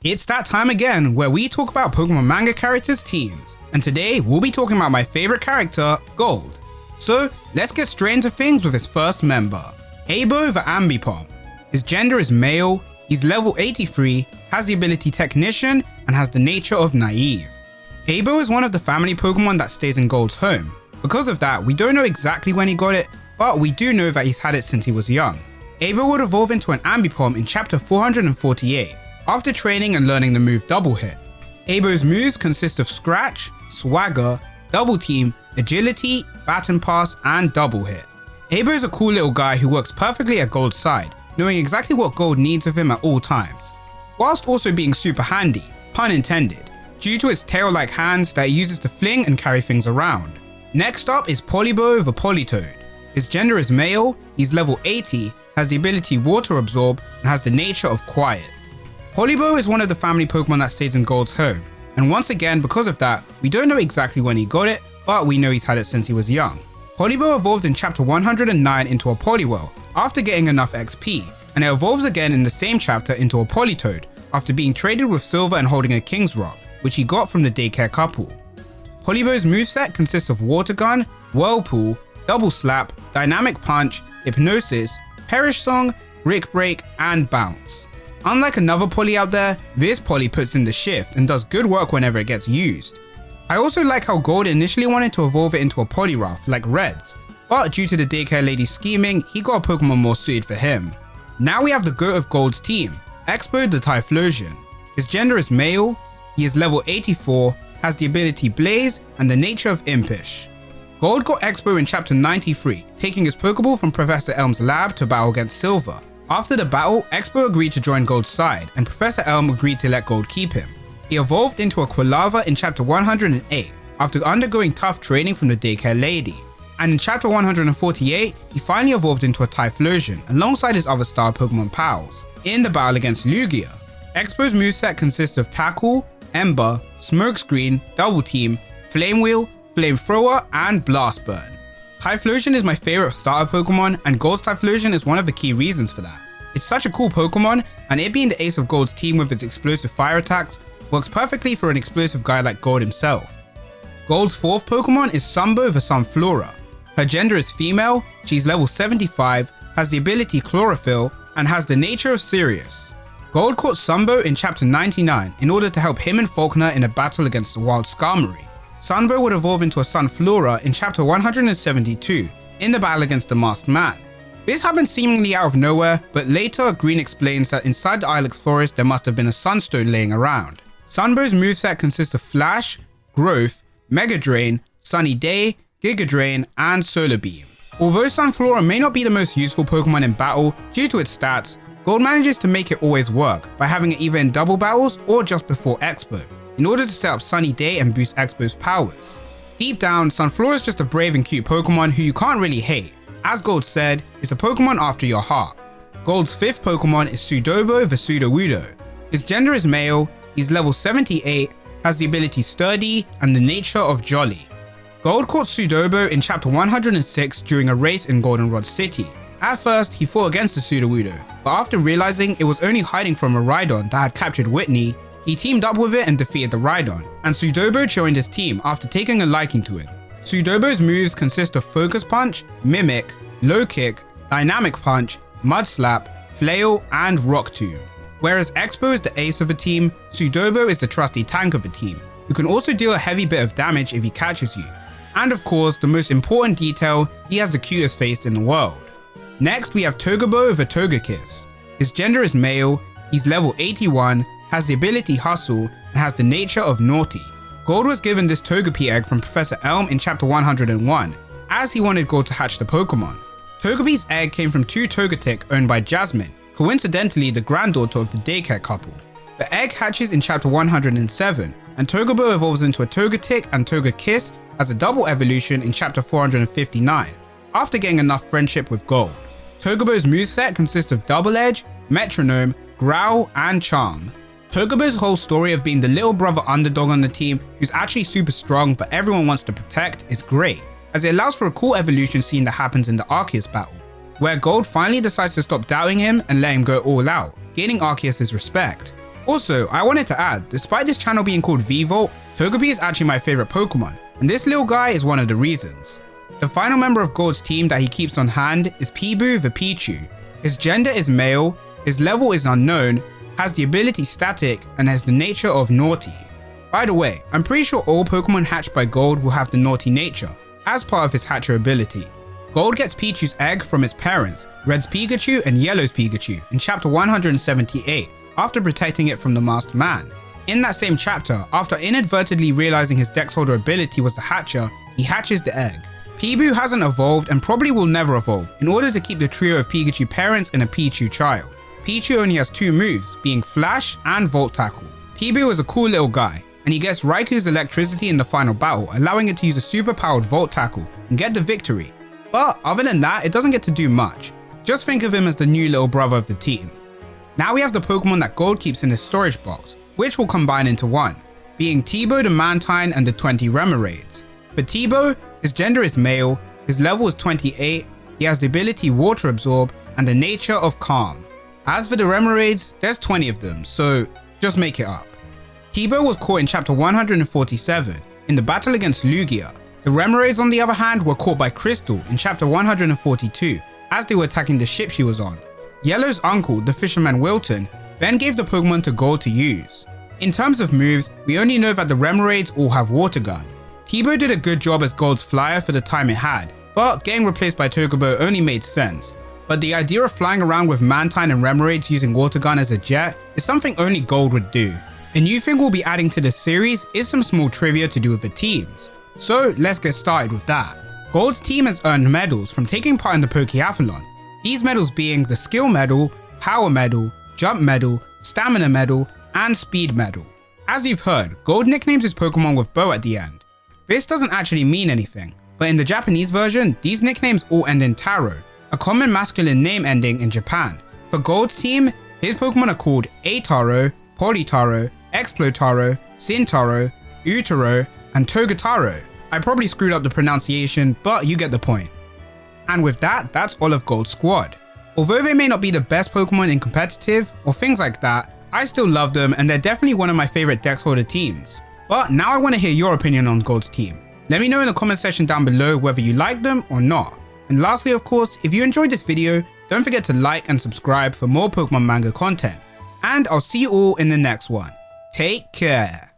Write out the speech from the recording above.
It's that time again where we talk about Pokemon manga characters' teams, and today we'll be talking about my favorite character, Gold. So let's get straight into things with his first member, Abo the Ambipom. His gender is male, he's level 83, has the ability Technician, and has the nature of Naive. Abo is one of the family Pokemon that stays in Gold's home. Because of that, we don't know exactly when he got it, but we do know that he's had it since he was young. Abo would evolve into an Ambipom in chapter 448. After training and learning the move Double Hit. Abo's moves consist of Scratch, Swagger, Double Team, Agility, Baton Pass, and Double Hit. Abo is a cool little guy who works perfectly at Gold's side, knowing exactly what Gold needs of him at all times, whilst also being super handy, pun intended, due to his tail-like hands that he uses to fling and carry things around. Next up is Polibo the Politoed. His gender is male, he's level 80, has the ability Water Absorb, and has the nature of Quiet. Polibo is one of the family Pokemon that stays in Gold's home, and once again because of that, we don't know exactly when he got it, but we know he's had it since he was young. Polibo evolved in chapter 109 into a Poliwhirl after getting enough XP, and it evolves again in the same chapter into a Politoed after being traded with Silver and holding a King's Rock, which he got from the daycare couple. Polibo's moveset consists of Water Gun, Whirlpool, Double Slap, Dynamic Punch, Hypnosis, Perish Song, Brick Break, and Bounce. Unlike another Poly out there, this Poly puts in the shift and does good work whenever it gets used. I also like how Gold initially wanted to evolve it into a Poliwrath like Red's, but due to the daycare lady's scheming, he got a Pokemon more suited for him. Now we have the GOAT of Gold's team, Expo the Typhlosion. His gender is male, he is level 84, has the ability Blaze, and the nature of Impish. Gold got Expo in chapter 93, taking his Pokeball from Professor Elm's lab to battle against Silver. After the battle, Expo agreed to join Gold's side, and Professor Elm agreed to let Gold keep him. He evolved into a Quilava in chapter 108, after undergoing tough training from the daycare lady. And in chapter 148, he finally evolved into a Typhlosion, alongside his other star Pokemon pals, in the battle against Lugia. Expo's moveset consists of Tackle, Ember, Smokescreen, Double Team, Flame Wheel, Flamethrower, and Blast Burn. Typhlosion is my favorite starter Pokemon, and Gold's Typhlosion is one of the key reasons for that. It's such a cool Pokemon, and it being the ace of Gold's team with its explosive fire attacks works perfectly for an explosive guy like Gold himself. Gold's fourth Pokemon is Sunbow the Sunflora. Her gender is female, she's level 75, has the ability Chlorophyll, and has the nature of Sirius. Gold caught Sunbow in chapter 99 in order to help him and Faulkner in a battle against the wild Skarmory. Sunbow would evolve into a Sunflora in chapter 172 in the battle against the Masked Man. This happened seemingly out of nowhere, but later Green explains that inside the Ilex forest there must have been a Sunstone laying around. Sunbow's moveset consists of Flash, Growth, Mega Drain, Sunny Day, Giga Drain, and Solar Beam. Although Sunflora may not be the most useful Pokemon in battle due to its stats, Gold manages to make it always work by having it either in double battles or just before Expo, in order to set up Sunny Day and boost Expo's powers. Deep down, Sunflora is just a brave and cute Pokemon who you can't really hate. As Gold said, it's a Pokemon after your heart. Gold's fifth Pokemon is Sudowoodo the Sudowoodo. His gender is male, he's level 78, has the ability Sturdy, and the nature of Jolly. Gold caught Sudowoodo in chapter 106 during a race in Goldenrod City. At first, he fought against the Sudowoodo, but after realizing it was only hiding from a Rhydon that had captured Whitney, he teamed up with it and defeated the Rhydon, and Sudowoodo joined his team after taking a liking to it. Sudowoodo's moves consist of Focus Punch, Mimic, Low Kick, Dynamic Punch, Mud Slap, Flail, and Rock Tomb. Whereas Expo is the ace of the team, Sudowoodo is the trusty tank of the team, who can also deal a heavy bit of damage if he catches you. And of course, the most important detail, he has the cutest face in the world. Next we have Togebo the Togekiss. His gender is male, he's level 81, has the ability Hustle, and has the nature of Naughty. Gold was given this Togepi egg from Professor Elm in chapter 101, as he wanted Gold to hatch the Pokemon. Togepi's egg came from two Togetic owned by Jasmine, coincidentally the granddaughter of the daycare couple. The egg hatches in chapter 107, and Togebo evolves into a Togetic and Togekiss as a double evolution in chapter 459, after getting enough friendship with Gold. Togebo's moveset consists of Double Edge, Metronome, Growl, and Charm. Togebo's whole story of being the little brother underdog on the team who's actually super strong but everyone wants to protect is great, as it allows for a cool evolution scene that happens in the Arceus battle, where Gold finally decides to stop doubting him and let him go all out, gaining Arceus' respect. Also, I wanted to add, despite this channel being called V-Volt, Togepi is actually my favorite Pokemon, and this little guy is one of the reasons. The final member of Gold's team that he keeps on hand is Peeboo the Pichu. His gender is male, his level is unknown, has the ability Static, and has the nature of Naughty. By the way, I'm pretty sure all Pokemon hatched by Gold will have the Naughty nature, as part of his hatcher ability. Gold gets Pichu's egg from its parents, Red's Pikachu and Yellow's Pikachu, in chapter 178, after protecting it from the Masked Man. In that same chapter, after inadvertently realizing his Dex Holder ability was the hatcher, he hatches the egg. Peeboo hasn't evolved and probably will never evolve in order to keep the trio of Pikachu parents and a Pichu child. Pichu only has 2 moves, being Flash and Volt Tackle. Peeboo is a cool little guy, and he gets Raiku's electricity in the final battle, allowing it to use a super powered Volt Tackle and get the victory. But other than that, it doesn't get to do much. Just think of him as the new little brother of the team. Now we have the Pokemon that Gold keeps in his storage box, which will combine into one, being Teebo the Mantine and the 20 Remoraid's. For Teebo, his gender is male, his level is 28, he has the ability Water Absorb and the nature of Calm. As for the Remoraid's, there's 20 of them, so just make it up. Teebo was caught in chapter 147 in the battle against Lugia. The Remoraid's on the other hand were caught by Crystal in chapter 142 as they were attacking the ship she was on. Yellow's uncle, the fisherman Wilton, then gave the Pokemon to Gold to use. In terms of moves, we only know that the Remoraid's all have Water Gun. Teebo did a good job as Gold's flyer for the time it had, but getting replaced by Togebo only made sense. But the idea of flying around with Mantine and Remoraid's using Water Gun as a jet is something only Gold would do. A new thing we'll be adding to this series is some small trivia to do with the teams. So let's get started with that. Gold's team has earned medals from taking part in the Pokeathlon. These medals being the Skill Medal, Power Medal, Jump Medal, Stamina Medal, and Speed Medal. As you've heard, Gold nicknames his Pokemon with Bo at the end. This doesn't actually mean anything, but in the Japanese version, these nicknames all end in Taro, a common masculine name ending in Japan. For Gold's team, his Pokemon are called Ataro, Polytaro, Explotaro, Sintaro, Utaro, and Togetaro. I probably screwed up the pronunciation, but you get the point. And with that, that's all of Gold's squad. Although they may not be the best Pokemon in competitive or things like that, I still love them and they're definitely one of my favorite Dex Holder teams. But now I want to hear your opinion on Gold's team. Let me know in the comment section down below whether you like them or not. And lastly, of course, if you enjoyed this video, don't forget to like and subscribe for more Pokemon manga content. And I'll see you all in the next one. Take care.